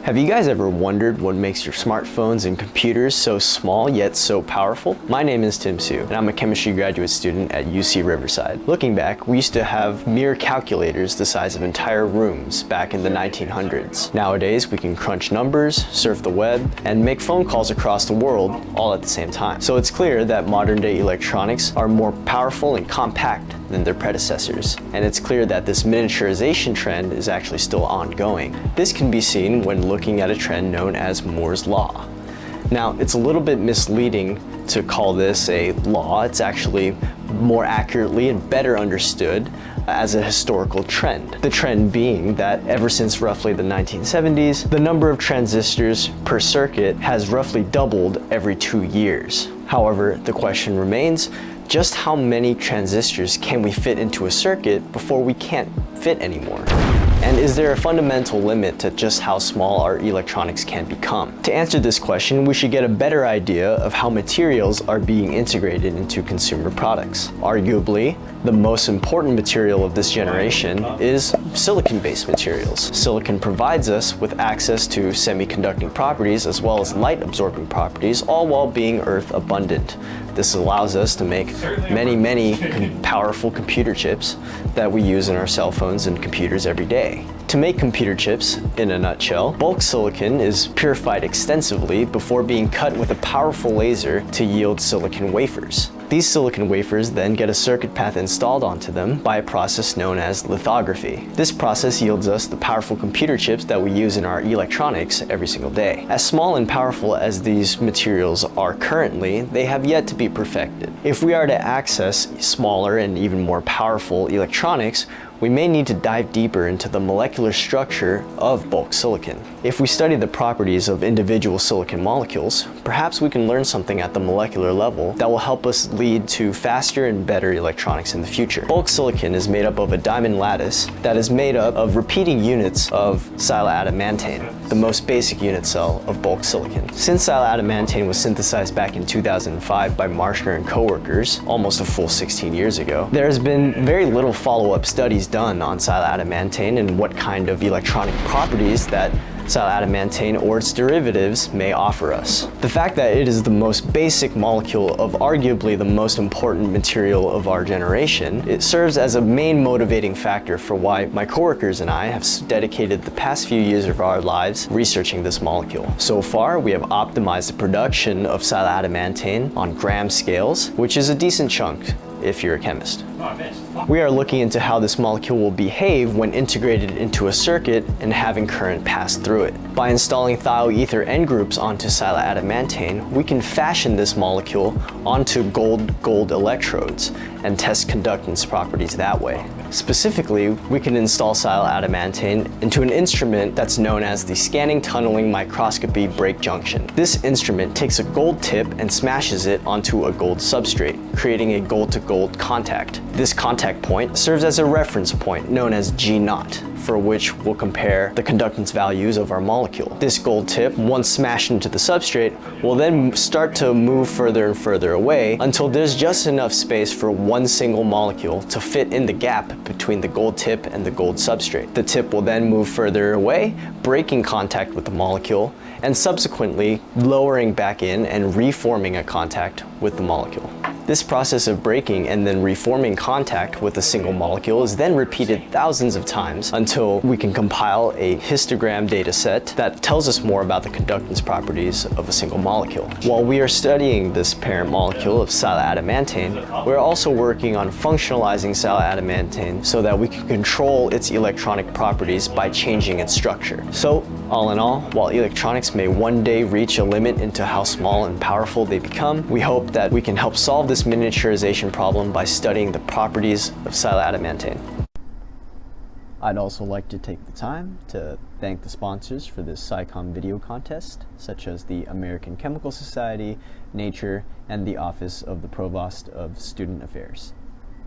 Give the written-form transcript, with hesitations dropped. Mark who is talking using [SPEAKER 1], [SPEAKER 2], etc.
[SPEAKER 1] Have you guys ever wondered what makes your smartphones and computers so small yet so powerful? My name is Tim Sue, and I'm a chemistry graduate student at UC Riverside. Looking back, we used to have mere calculators the size of entire rooms back in the 1900s. Nowadays, we can crunch numbers, surf the web, and make phone calls across the world all at the same time. So it's clear that modern-day electronics are more powerful and compact than their predecessors. And it's clear that this miniaturization trend is actually still ongoing. This can be seen when looking at a trend known as Moore's Law. Now, it's a little bit misleading to call this a law. It's actually more accurately and better understood as a historical trend. The trend being that ever since roughly the 1970s, the number of transistors per circuit has roughly doubled every 2 years. However, the question remains, just how many transistors can we fit into a circuit before we can't fit anymore? And is there a fundamental limit to just how small our electronics can become? To answer this question, we should get a better idea of how materials are being integrated into consumer products. Arguably, the most important material of this generation is silicon-based materials. Silicon provides us with access to semiconducting properties as well as light-absorbing properties, all while being earth abundant. This allows us to make many powerful computer chips that we use in our cell phones and computers every day. To make computer chips, in a nutshell, bulk silicon is purified extensively before being cut with a powerful laser to yield silicon wafers. These silicon wafers then get a circuit path installed onto them by a process known as lithography. This process yields us the powerful computer chips that we use in our electronics every single day. As small and powerful as these materials are currently, they have yet to be perfected. If we are to access smaller and even more powerful electronics, we may need to dive deeper into the molecular structure of bulk silicon. If we study the properties of individual silicon molecules, perhaps we can learn something at the molecular level that will help us lead to faster and better electronics in the future. Bulk silicon is made up of a diamond lattice that is made up of repeating units of silaadamantane, the most basic unit cell of bulk silicon. Since silaadamantane was synthesized back in 2005 by Marshner and co-workers, almost a full 16 years ago, there has been very little follow-up studies done on silaadamantane and what kind of electronic properties that silaadamantane or its derivatives may offer us. The fact that it is the most basic molecule of arguably the most important material of our generation, it serves as a main motivating factor for why my coworkers and I have dedicated the past few years of our lives researching this molecule. So far, we have optimized the production of silaadamantane on gram scales, which is a decent chunk if you're a chemist. We are looking into how this molecule will behave when integrated into a circuit and having current pass through it. By installing thioether N groups onto silaadamantane, we can fashion this molecule onto gold electrodes and test conductance properties that way. Specifically, we can install silaadamantane into an instrument that's known as the scanning tunneling microscopy break junction. This instrument takes a gold tip and smashes it onto a gold substrate, creating a gold-to-gold contact. This contact point serves as a reference point known as G0, for which we'll compare the conductance values of our molecule. This gold tip, once smashed into the substrate, will then start to move further and further away until there's just enough space for one single molecule to fit in the gap between the gold tip and the gold substrate. The tip will then move further away, breaking contact with the molecule, and subsequently lowering back in and reforming a contact with the molecule. This process of breaking and then reforming contact with a single molecule is then repeated thousands of times until we can compile a histogram data set that tells us more about the conductance properties of a single molecule. While we are studying this parent molecule of silaadamantane, we're also working on functionalizing silaadamantane so that we can control its electronic properties by changing its structure. So, all in all, while electronics may one day reach a limit into how small and powerful they become, we hope that we can help solve this miniaturization problem by studying the properties of silaadamantane. I'd also like to take the time to thank the sponsors for this SciComm video contest, such as the American Chemical Society, Nature, and the Office of the Provost of Student Affairs.